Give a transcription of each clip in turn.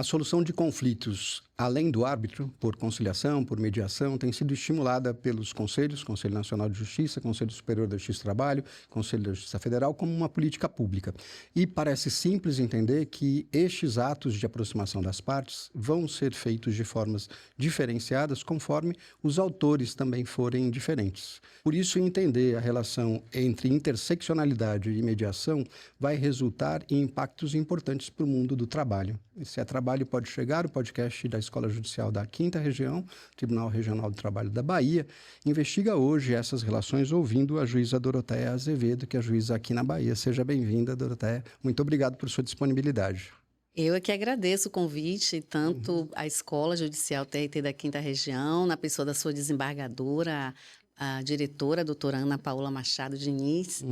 A solução de conflitos, além do árbitro, por conciliação, por mediação, tem sido estimulada pelos conselhos, Conselho Nacional de Justiça, Conselho Superior da Justiça do Trabalho, Conselho da Justiça Federal, como uma política pública. E parece simples entender que estes atos de aproximação das partes vão ser feitos de formas diferenciadas conforme os autores também forem diferentes. Por isso, entender a relação entre interseccionalidade e mediação vai resultar em impactos importantes para o mundo do trabalho. Se é trabalho, pode chegar o podcast da Escola Judicial da 5ª Região, Tribunal Regional do Trabalho da Bahia, investiga hoje essas relações ouvindo a juíza Doroteia Azevedo, que é a juíza aqui na Bahia. Seja bem-vinda, Doroteia. Muito obrigado por sua disponibilidade. Eu é que agradeço o convite, tanto à Escola Judicial TRT da 5ª Região, na pessoa da sua desembargadora, a diretora, a doutora Ana Paula Machado Diniz,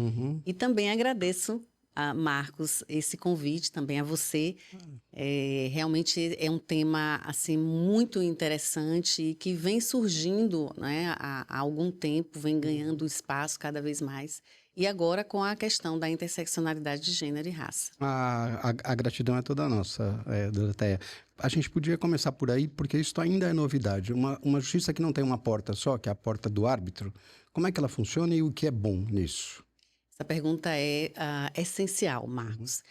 e também agradeço a Marcos esse convite, também a você. Realmente é um tema assim, muito interessante e que vem surgindo, né, há algum tempo, vem ganhando espaço cada vez mais. E agora com a questão da interseccionalidade de gênero e raça. A gratidão é toda nossa, Doroteia. A gente podia começar por aí, porque isso ainda é novidade. Uma justiça que não tem uma porta só, que é a porta do árbitro, como é que ela funciona e o que é bom nisso? Essa pergunta é essencial, Marcos.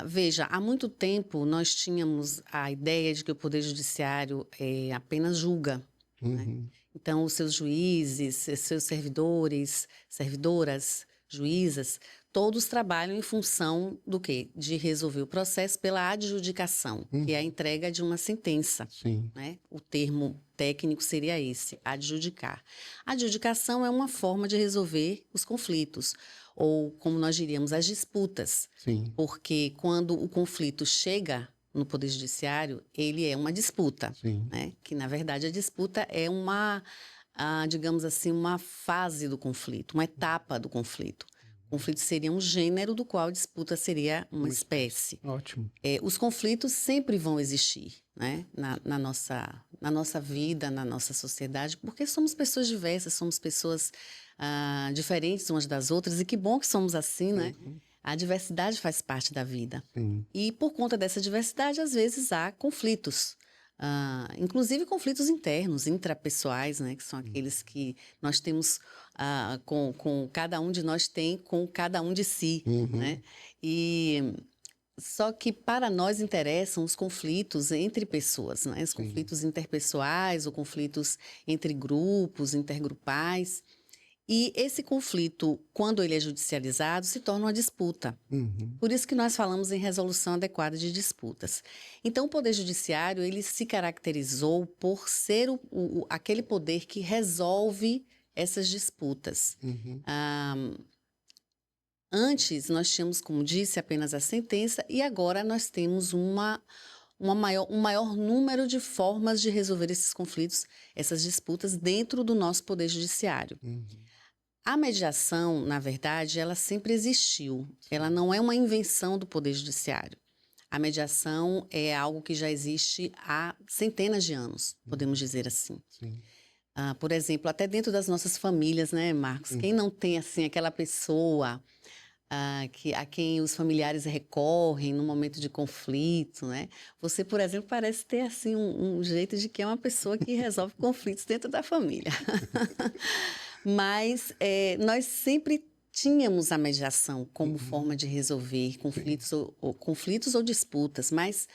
Veja, há muito tempo nós tínhamos a ideia de que o Poder Judiciário apenas julga. Né? Então, os seus juízes, seus servidores, servidoras, juízas, todos trabalham em função do quê? De resolver o processo pela adjudicação, que é a entrega de uma sentença. Sim. Né? O termo técnico seria esse, adjudicar. A adjudicação é uma forma de resolver os conflitos, ou como nós diríamos, as disputas. Sim. Porque quando o conflito chega no Poder Judiciário, ele é uma disputa. Sim. Né? Que, na verdade, a disputa é digamos assim, uma fase do conflito, uma etapa do conflito. O conflito seria um gênero do qual a disputa seria uma espécie. Ótimo. Os conflitos sempre vão existir, né? na nossa vida, na nossa sociedade, porque somos pessoas diversas, somos pessoas diferentes umas das outras, e que bom que somos assim, né? A diversidade faz parte da vida. Sim. E por conta dessa diversidade, às vezes há conflitos. Inclusive conflitos internos, intrapessoais, né, que são aqueles que nós temos com cada um de nós tem com cada um de si, né? E só que para nós interessam os conflitos entre pessoas, né? Os conflitos interpessoais, ou conflitos entre grupos, intergrupais. E esse conflito, quando ele é judicializado, se torna uma disputa. Por isso que nós falamos em resolução adequada de disputas. Então, o Poder Judiciário, ele se caracterizou por ser aquele poder que resolve essas disputas. Antes, nós tínhamos, como disse, apenas a sentença, e agora nós temos um maior número de formas de resolver esses conflitos, essas disputas, dentro do nosso Poder Judiciário. A mediação, na verdade, ela sempre existiu. Ela não é uma invenção do Poder Judiciário. A mediação é algo que já existe há centenas de anos, podemos dizer assim. Sim. Por exemplo, até dentro das nossas famílias, né, Marcos? Quem não tem, assim, aquela pessoa a quem os familiares recorrem no momento de conflito, né? Você, por exemplo, parece ter, assim, um jeito de que é uma pessoa que resolve conflitos dentro da família. Mas nós sempre tínhamos a mediação como forma de resolver conflitos ou disputas, mas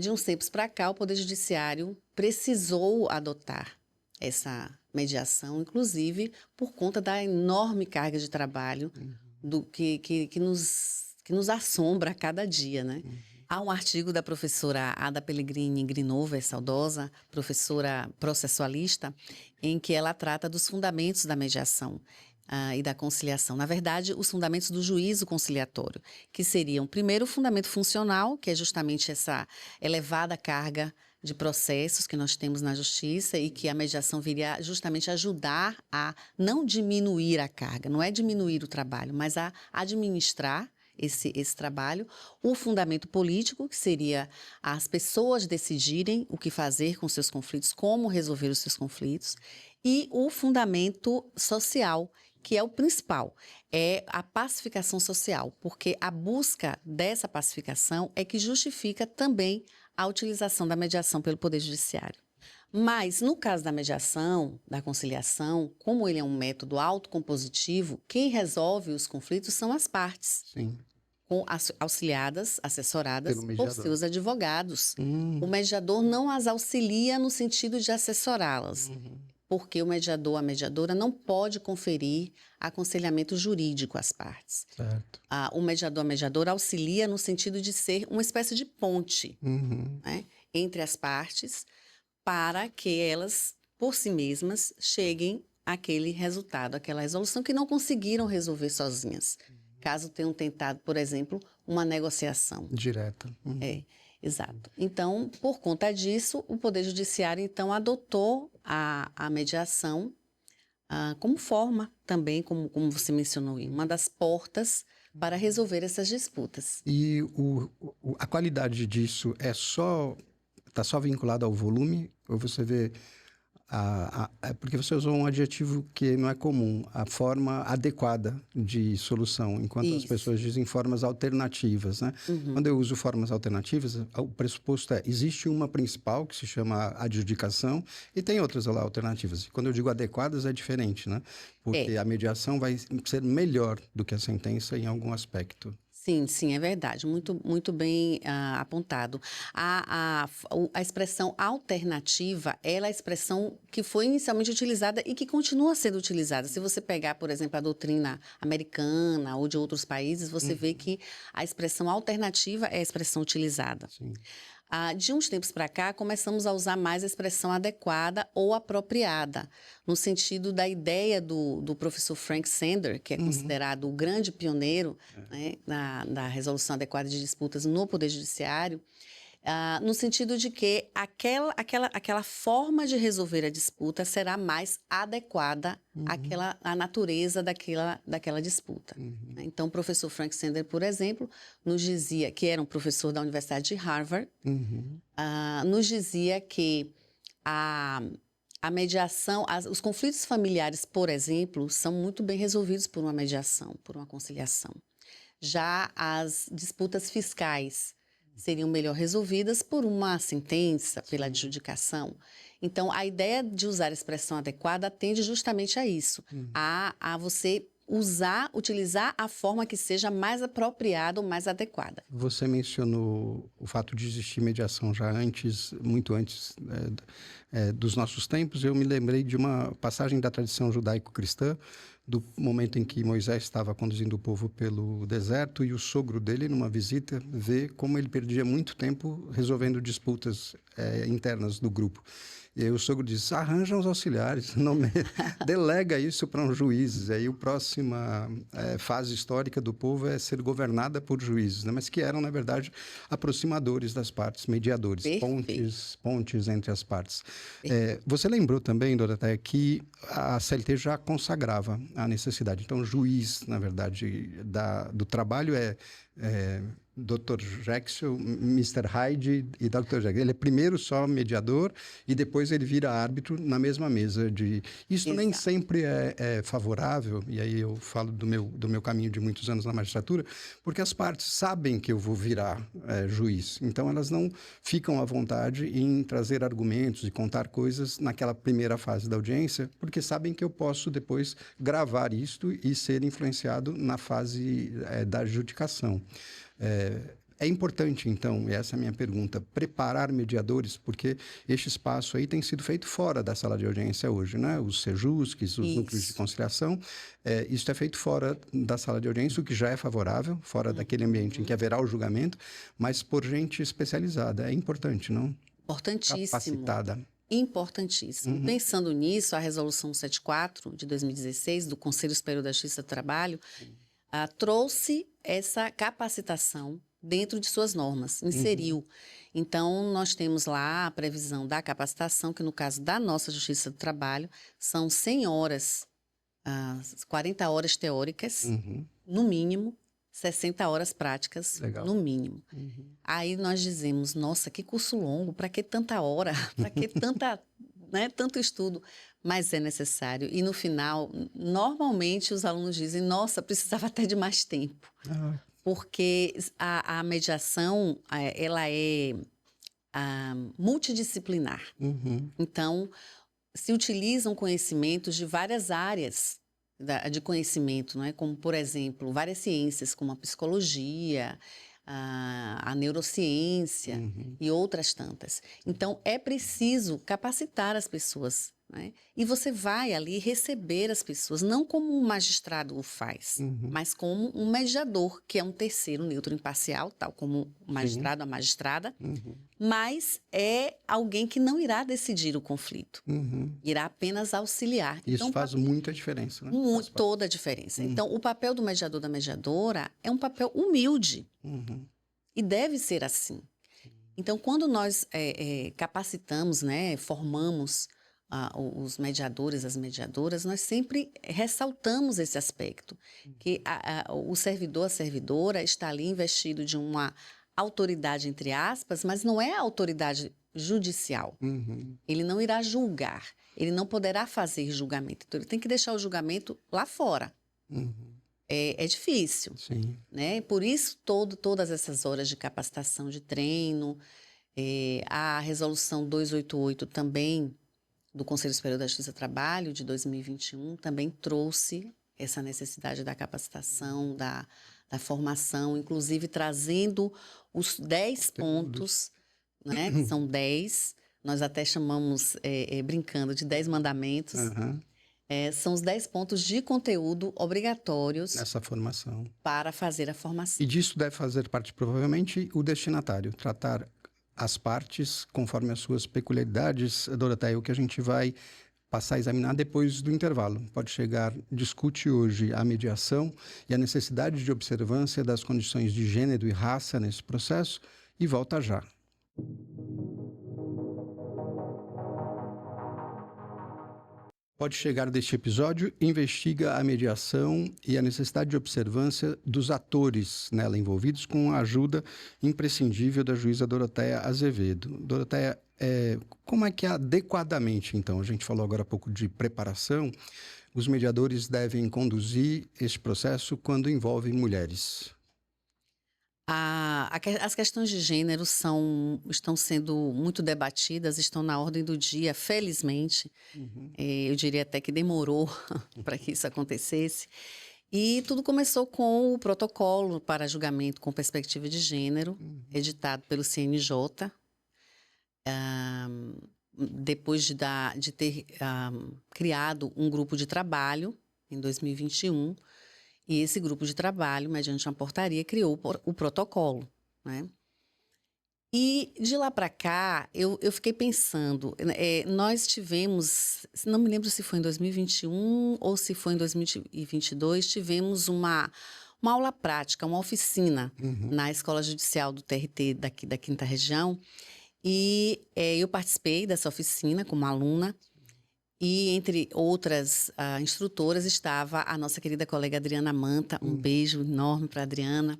de uns tempos para cá o Poder Judiciário precisou adotar essa mediação, inclusive por conta da enorme carga de trabalho que nos assombra a cada dia, né? Há um artigo da professora Ada Pellegrini Grinover, saudosa, professora processualista, em que ela trata dos fundamentos da mediação e da conciliação. Na verdade, os fundamentos do juízo conciliatório, que seriam, primeiro, o fundamento funcional, que é justamente essa elevada carga de processos que nós temos na justiça e que a mediação viria justamente ajudar a não diminuir a carga, não é diminuir o trabalho, mas a administrar esse trabalho. O fundamento político, que seria as pessoas decidirem o que fazer com seus conflitos, como resolver os seus conflitos, e o fundamento social, que é o principal, é a pacificação social, porque a busca dessa pacificação é que justifica também a utilização da mediação pelo Poder Judiciário. Mas, no caso da mediação, da conciliação, como ele é um método autocompositivo, quem resolve os conflitos são as partes, Sim. auxiliadas, assessoradas Pelo por mediador. seus advogados. O mediador não as auxilia no sentido de assessorá-las, porque o mediador, a mediadora, não pode conferir aconselhamento jurídico às partes. Certo. O mediador, a mediadora auxilia no sentido de ser uma espécie de ponte, né, entre as partes, para que elas, por si mesmas, cheguem àquele resultado, àquela resolução que não conseguiram resolver sozinhas. Caso tenham tentado, por exemplo, uma negociação. Direta. Exato. Então, por conta disso, o Poder Judiciário, então, adotou a mediação como forma também, como você mencionou, uma das portas para resolver essas disputas. E a qualidade disso está só vinculada ao volume? Ou você vê... porque você usou um adjetivo que não é comum, a forma adequada de solução, enquanto as pessoas dizem formas alternativas, né? Quando eu uso formas alternativas, o pressuposto existe uma principal, que se chama adjudicação, e tem outras lá alternativas. E quando eu digo adequadas, é diferente, né? Porque a mediação vai ser melhor do que a sentença em algum aspecto. Sim, é verdade. Muito bem apontado. A expressão alternativa, ela é a expressão que foi inicialmente utilizada e que continua sendo utilizada. Se você pegar, por exemplo, a doutrina americana ou de outros países, você vê que a expressão alternativa é a expressão utilizada. Sim. De uns tempos para cá, começamos a usar mais a expressão adequada ou apropriada, no sentido da ideia do professor Frank Sander, que é considerado o grande pioneiro, né, da resolução adequada de disputas no Poder Judiciário, no sentido de que aquela forma de resolver a disputa será mais adequada à natureza daquela disputa. Então, o professor Frank Sander, por exemplo, nos dizia, que era um professor da Universidade de Harvard, nos dizia que a mediação, os conflitos familiares, por exemplo, são muito bem resolvidos por uma mediação, por uma conciliação. Já as disputas fiscais seriam melhor resolvidas por uma sentença, pela adjudicação. Então, a ideia de usar a expressão adequada atende justamente a isso, a você utilizar a forma que seja mais apropriada ou mais adequada. Você mencionou o fato de existir mediação já muito antes dos nossos tempos. Eu me lembrei de uma passagem da tradição judaico-cristã, do momento em que Moisés estava conduzindo o povo pelo deserto e o sogro dele, numa visita, vê como ele perdia muito tempo resolvendo disputas internas do grupo. E aí o sogro diz, arranja uns auxiliares, delega isso para um juiz. Aí a próxima fase histórica do povo é ser governada por juízes, né? Mas que eram, na verdade, aproximadores das partes, mediadores, pontes entre as partes. Você lembrou também, Doroteia, que a CLT já consagrava a necessidade. Então, o juiz, na verdade, do trabalho Dr. Jackson, Mr. Hyde e Dr. Jackson. Ele é primeiro só mediador e depois ele vira árbitro na mesma mesa. Isso nem sempre é favorável, e aí eu falo do meu caminho de muitos anos na magistratura, porque as partes sabem que eu vou virar juiz. Então, elas não ficam à vontade em trazer argumentos e contar coisas naquela primeira fase da audiência, porque sabem que eu posso depois gravar isto e ser influenciado na fase da adjudicação. É importante, então, e essa é a minha pergunta, preparar mediadores, porque este espaço aí tem sido feito fora da sala de audiência hoje, né? Os SEJUSCs, os núcleos de conciliação, isso é feito fora da sala de audiência, o que já é favorável, fora daquele ambiente em que haverá o julgamento, mas por gente especializada. É importante, não? Importantíssimo. Capacitada. Importantíssimo. Pensando nisso, a Resolução 74, de 2016, do Conselho Superior da Justiça do Trabalho, trouxe essa capacitação dentro de suas normas, inseriu. Então, nós temos lá a previsão da capacitação, que no caso da nossa Justiça do Trabalho, são 100 horas, 40 horas teóricas, no mínimo, 60 horas práticas, no mínimo. Aí nós dizemos, nossa, que curso longo, para que tanta hora? Para que né? Tanto estudo, mas é necessário. E no final, normalmente os alunos dizem, nossa, precisava até de mais tempo. Porque a mediação, ela é multidisciplinar. Então, se utilizam conhecimentos de várias áreas de conhecimento, não é? Como, por exemplo, várias ciências, como a psicologia, a neurociência e outras tantas. Então, é preciso capacitar as pessoas, né? E você vai ali receber as pessoas, não como um magistrado o faz, mas como um mediador, que é um terceiro neutro imparcial, tal como o magistrado, a magistrada, mas é alguém que não irá decidir o conflito, irá apenas auxiliar. Isso então, faz muita diferença, né? Toda a diferença. Então, o papel do mediador, da mediadora, é um papel humilde. E deve ser assim. Então, quando nós capacitamos, né, formamos os mediadores, as mediadoras, nós sempre ressaltamos esse aspecto, que o servidor, a servidora está ali investido de uma autoridade, entre aspas, mas não é a autoridade judicial. Ele não irá julgar, ele não poderá fazer julgamento. Então, ele tem que deixar o julgamento lá fora. É difícil, né? Por isso, todas essas horas de capacitação, de treino, a resolução 288 também, do Conselho Superior da Justiça do Trabalho, de 2021, também trouxe essa necessidade da capacitação, da formação, inclusive trazendo os 10 pontos, né? São 10, nós até chamamos, brincando, de 10 mandamentos. São os 10 pontos de conteúdo obrigatórios nessa formação para fazer a formação. E disso deve fazer parte, provavelmente, o destinatário, tratar as partes conforme as suas peculiaridades. Doroteia, o que a gente vai passar a examinar depois do intervalo. Pode chegar, discute hoje a mediação e a necessidade de observância das condições de gênero e raça nesse processo e volta já. Pode chegar deste episódio, investiga a mediação e a necessidade de observância dos atores nela envolvidos com a ajuda imprescindível da juíza Doroteia Azevedo. Doroteia, como é que adequadamente, então, a gente falou agora há pouco de preparação, os mediadores devem conduzir este processo quando envolvem mulheres? As questões de gênero estão sendo muito debatidas, estão na ordem do dia, felizmente. Eu diria até que demorou para que isso acontecesse. E tudo começou com o protocolo para julgamento com perspectiva de gênero, editado pelo CNJ, depois de ter criado um grupo de trabalho em 2021. E esse grupo de trabalho, mediante uma portaria, criou o protocolo, né? E de lá para cá, eu fiquei pensando, nós tivemos, não me lembro se foi em 2021 ou se foi em 2022, tivemos uma aula prática, uma oficina na Escola Judicial do TRT daqui da 5ª Região. E eu participei dessa oficina como aluna. E entre outras instrutoras estava a nossa querida colega Adriana Manta, um beijo enorme para a Adriana.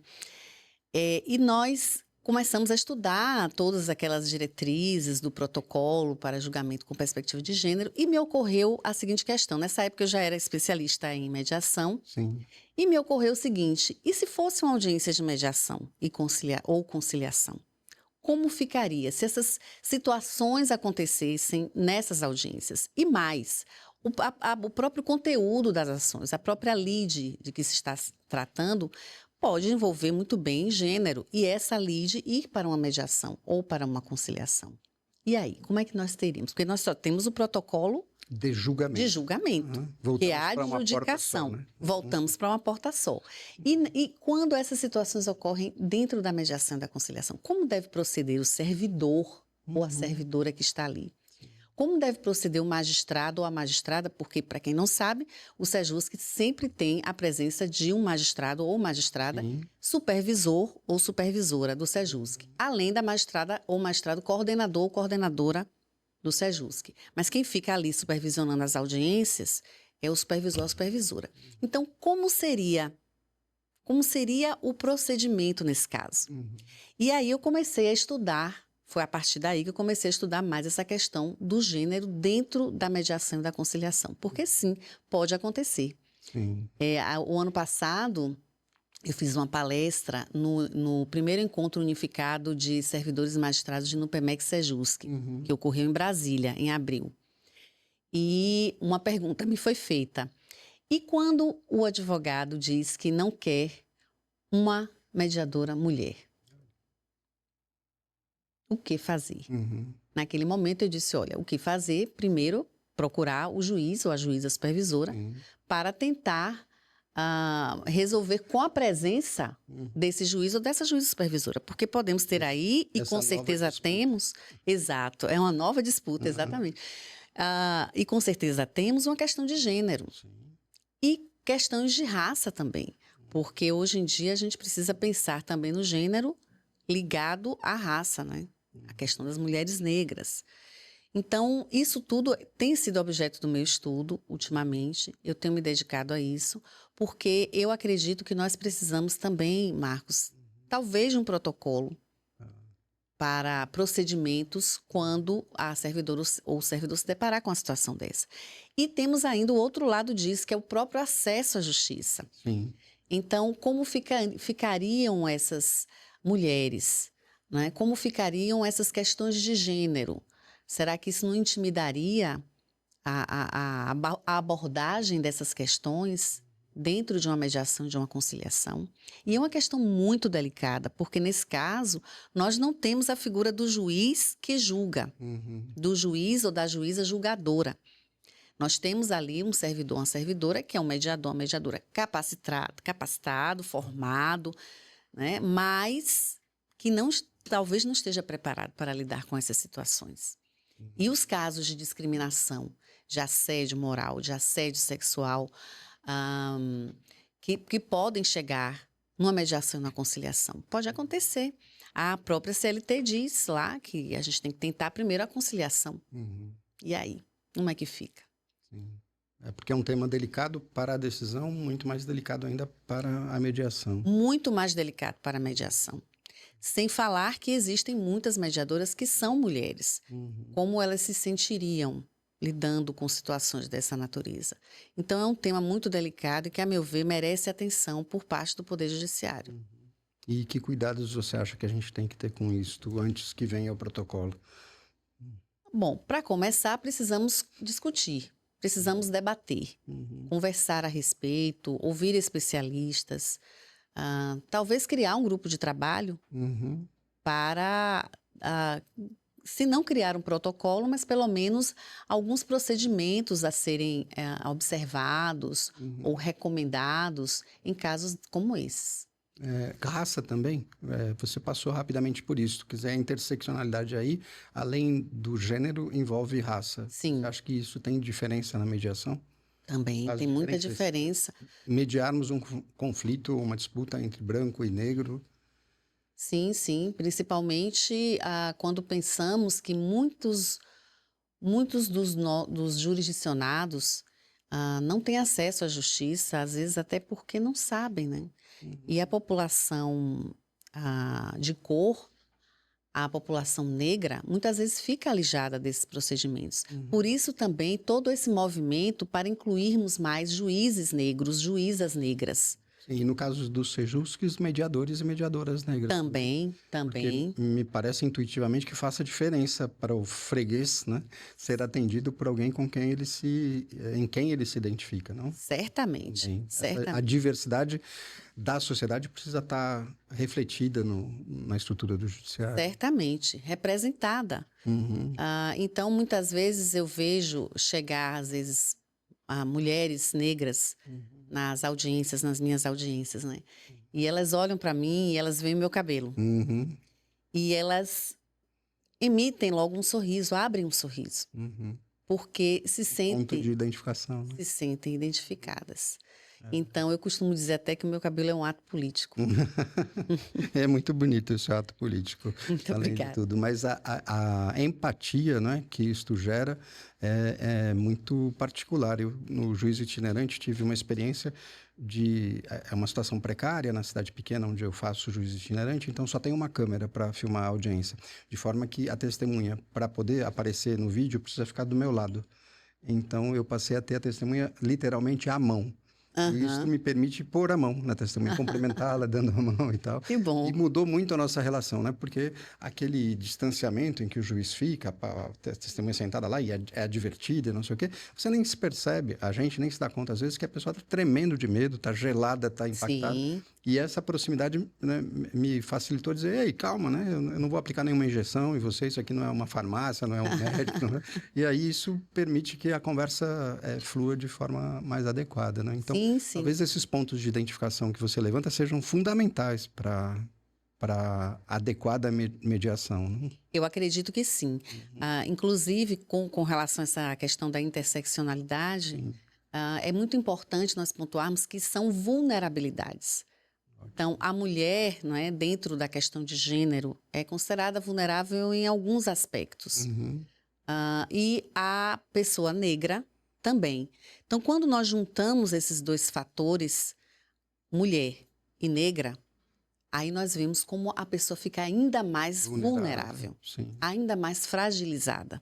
E nós começamos a estudar todas aquelas diretrizes do protocolo para julgamento com perspectiva de gênero e me ocorreu a seguinte questão. Nessa época eu já era especialista em mediação. E me ocorreu o seguinte, e se fosse uma audiência de mediação ou conciliação? Como ficaria se essas situações acontecessem nessas audiências? E mais, o próprio conteúdo das ações, a própria lide de que se está tratando, pode envolver muito bem gênero e essa lide ir para uma mediação ou para uma conciliação. E aí, como é que nós teríamos? Porque nós só temos o protocolo de julgamento, que é a adjudicação. Né? Voltamos para uma porta só. E quando essas situações ocorrem dentro da mediação e da conciliação, como deve proceder o servidor ou a servidora que está ali? Como deve proceder o magistrado ou a magistrada? Porque, para quem não sabe, o SEJUSC sempre tem a presença de um magistrado ou magistrada, supervisor ou supervisora do SEJUSC, além da magistrada ou magistrado coordenador ou coordenadora do SEJUSC. Mas quem fica ali supervisionando as audiências é o supervisor ou a supervisora. Então, como seria o procedimento nesse caso? E aí eu comecei a estudar Foi a partir daí que eu comecei a estudar mais essa questão do gênero dentro da mediação e da conciliação. Porque sim, pode acontecer. Sim. O ano passado, eu fiz uma palestra no primeiro encontro unificado de servidores e magistrados de Nupemex-Sejusc, que ocorreu em Brasília, em abril. E uma pergunta me foi feita. E quando o advogado diz que não quer uma mediadora mulher? O que fazer? Naquele momento eu disse, olha, o que fazer? Primeiro, procurar o juiz ou a juíza supervisora para tentar resolver com a presença desse juiz ou dessa juíza supervisora. Porque podemos ter aí, e com certeza temos, exato, é uma nova disputa, exatamente. E com certeza temos uma questão de gênero. E questões de raça também. Porque hoje em dia a gente precisa pensar também no gênero ligado à raça, né? A questão das mulheres negras. Então, isso tudo tem sido objeto do meu estudo ultimamente. Eu tenho me dedicado a isso, porque eu acredito que nós precisamos também, Marcos, talvez de um protocolo para procedimentos quando a servidora ou o servidor se deparar com uma situação dessa. E temos ainda o outro lado disso, que é o próprio acesso à justiça. Sim. Então, como ficariam essas mulheres? Né? Como ficariam essas questões de gênero? Será que isso não intimidaria a abordagem dessas questões dentro de uma mediação, de uma conciliação? E é uma questão muito delicada, porque nesse caso nós não temos a figura do juiz que julga, do juiz ou da juíza julgadora. Nós temos ali um servidor, uma servidora, que é um mediador, uma mediadora capacitado, formado, né? Mas que talvez não esteja preparado para lidar com essas situações. E os casos de discriminação, de assédio moral, de assédio sexual, que podem chegar numa mediação e numa conciliação. Pode acontecer. A própria CLT diz lá que a gente tem que tentar primeiro a conciliação. E aí, como é que fica? Sim. É porque é um tema delicado para a decisão, muito mais delicado ainda para a mediação. Muito mais delicado para a mediação. Sem falar que existem muitas mediadoras que são mulheres. Como elas se sentiriam lidando com situações dessa natureza? Então, é um tema muito delicado e que, a meu ver, merece atenção por parte do Poder Judiciário. E que cuidados você acha que a gente tem que ter com isto antes que venha o protocolo? Bom, para começar, precisamos discutir, precisamos debater, conversar a respeito, ouvir especialistas, talvez criar um grupo de trabalho para, se não criar um protocolo, mas pelo menos alguns procedimentos a serem observados ou recomendados em casos como esses. Raça também, você passou rapidamente por isso. Quiser a interseccionalidade aí, além do gênero, envolve raça. Sim. Você acha que isso tem diferença na mediação? Também tem muita diferença. Mediarmos um conflito, uma disputa entre branco e negro? Sim, sim. Principalmente quando pensamos que muitos dos jurisdicionados não têm acesso à justiça, às vezes até porque não sabem, né? E a população de cor, a população negra, muitas vezes fica alijada desses procedimentos. Por isso também todo esse movimento para incluirmos mais juízes negros, juízas negras. E no caso dos Sejuscs, mediadores e mediadoras negras. Também. Porque me parece intuitivamente que faça diferença para o freguês, né, ser atendido por alguém em quem ele se identifica, não? Certamente. A diversidade da sociedade precisa estar refletida na estrutura do judiciário. Certamente, representada. Então, muitas vezes eu vejo chegar, às vezes, mulheres negras nas audiências, nas minhas audiências, né? E elas olham para mim e elas veem o meu cabelo. E elas emitem logo um sorriso, abrem um sorriso. Porque se sentem... Ponto de identificação. Né? Se sentem identificadas. Então, eu costumo dizer até que o meu cabelo é um ato político. É muito bonito esse ato político, Muito além obrigada. de tudo. Mas a empatia, né, que isto gera é muito particular. Eu, no juízo itinerante, tive uma experiência É uma situação precária na cidade pequena onde eu faço juiz itinerante, então só tem uma câmera para filmar a audiência, de forma que a testemunha, para poder aparecer no vídeo, precisa ficar do meu lado. Então eu passei a ter a testemunha literalmente à mão. E isso Aham. me permite pôr a mão na testemunha, cumprimentá-la, dando a mão e tal. Que E bom. mudou muito a nossa relação, né? Porque aquele distanciamento em que o juiz fica, a testemunha sentada lá e é advertida, não sei o quê, você nem se percebe, a gente nem se dá conta, às vezes, que a pessoa está tremendo de medo, está gelada, está impactada. Sim. E essa proximidade, né, me facilitou dizer, ei, calma, né? Eu não vou aplicar nenhuma injeção em você, isso aqui não é uma farmácia, não é um médico. Não é... E aí isso permite que a conversa flua de forma mais adequada, né? Então, Sim, sim. talvez esses pontos de identificação que você levanta sejam fundamentais para adequada mediação, né? Eu acredito que sim. Inclusive, com relação a essa questão da interseccionalidade, é muito importante nós pontuarmos que são vulnerabilidades. Então, a mulher, não é, dentro da questão de gênero, é considerada vulnerável em alguns aspectos. Uhum. E a pessoa negra também. Então, quando nós juntamos esses dois fatores, mulher e negra, aí nós vemos como a pessoa fica ainda mais vulnerável, Sim. ainda mais fragilizada.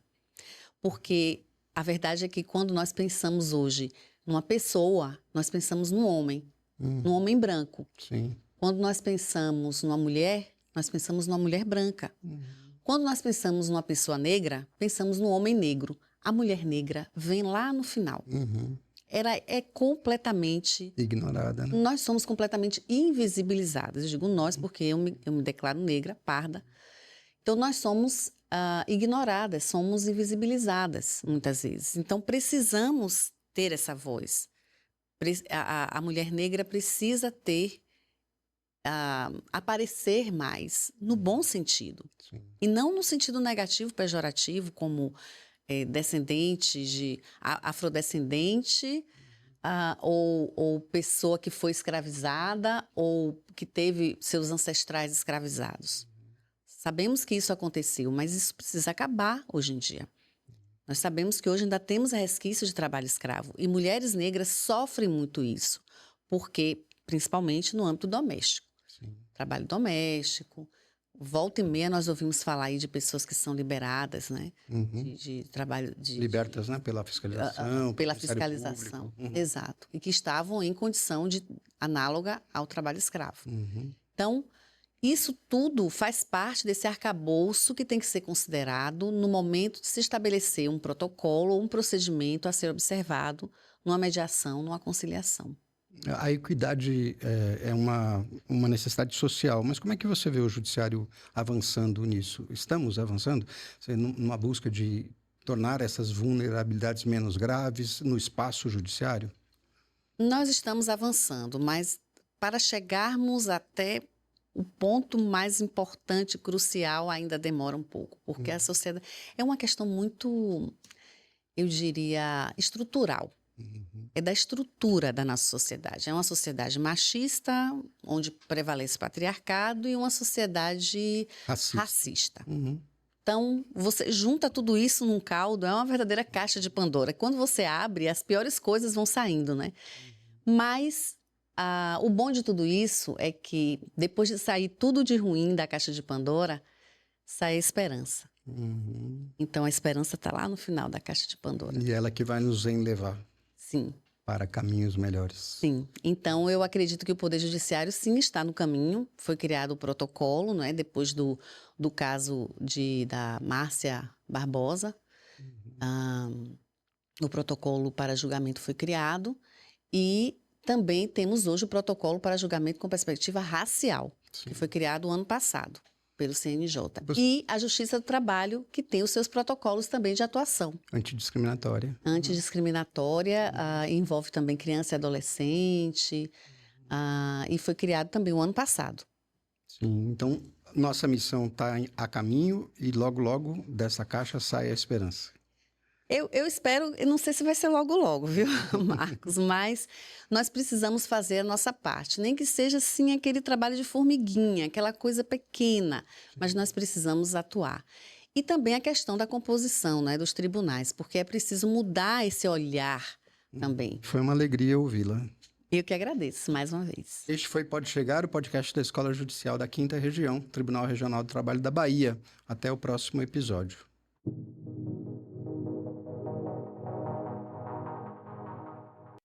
Porque a verdade é que quando nós pensamos hoje numa pessoa, nós pensamos num homem branco. Sim. Quando nós pensamos numa mulher, nós pensamos numa mulher branca. Quando nós pensamos numa pessoa negra, pensamos no homem negro. A mulher negra vem lá no final. Ela é completamente... Ignorada, né? Nós somos completamente invisibilizadas. Eu digo nós porque eu me declaro negra, parda. Então, nós somos ignoradas, somos invisibilizadas, muitas vezes. Então, precisamos ter essa voz. A mulher negra precisa ter... aparecer mais, no bom sentido. Sim. E não no sentido negativo, pejorativo, como descendente de afrodescendente, ou pessoa que foi escravizada ou que teve seus ancestrais escravizados. Sabemos que isso aconteceu, mas isso precisa acabar hoje em dia. Nós sabemos que hoje ainda temos resquício de trabalho escravo e mulheres negras sofrem muito isso, porque principalmente no âmbito doméstico. Sim. Trabalho doméstico. Volta e meia nós ouvimos falar aí de pessoas que são liberadas, né? De trabalho... Libertas, né? Pela fiscalização. Pela pelo Ministério fiscalização, Público. exato. E que estavam em condição análoga ao trabalho escravo. Então, isso tudo faz parte desse arcabouço que tem que ser considerado no momento de se estabelecer um protocolo ou um procedimento a ser observado numa mediação, numa conciliação. A equidade é uma necessidade social, mas como é que você vê o judiciário avançando nisso? Estamos avançando? Numa busca de tornar essas vulnerabilidades menos graves no espaço judiciário? Nós estamos avançando, mas para chegarmos até o ponto mais importante, crucial, ainda demora um pouco, porque a sociedade é uma questão muito, eu diria, estrutural. É da estrutura da nossa sociedade. É uma sociedade machista, onde prevalece o patriarcado, e uma sociedade racista. Então, você junta tudo isso num caldo, é uma verdadeira caixa de Pandora. Quando você abre, as piores coisas vão saindo, né? Mas o bom de tudo isso é que, depois de sair tudo de ruim da caixa de Pandora, sai a esperança. Então, a esperança está lá no final da caixa de Pandora. E ela que vai nos levar. Sim. Para caminhos melhores. Sim. Então, eu acredito que o Poder Judiciário, sim, está no caminho. Foi criado o protocolo, não é? Depois do caso da Márcia Barbosa. O protocolo para julgamento foi criado. E também temos hoje o protocolo para julgamento com perspectiva racial, que foi criado o ano passado pelo CNJ. E a Justiça do Trabalho, que tem os seus protocolos também de atuação. Antidiscriminatória. Antidiscriminatória, envolve também criança e adolescente, e foi criado também o ano passado. Sim, então nossa missão está a caminho e logo, logo dessa caixa sai a esperança. Eu espero, eu não sei se vai ser logo logo, viu, Marcos? Mas nós precisamos fazer a nossa parte. Nem que seja, assim, aquele trabalho de formiguinha, aquela coisa pequena. Mas nós precisamos atuar. E também a questão da composição, né, dos tribunais, porque é preciso mudar esse olhar também. Foi uma alegria ouvi-la. Eu que agradeço mais uma vez. Este foi Pode Chegar, o podcast da Escola Judicial da 5ª Região, Tribunal Regional do Trabalho da Bahia. Até o próximo episódio.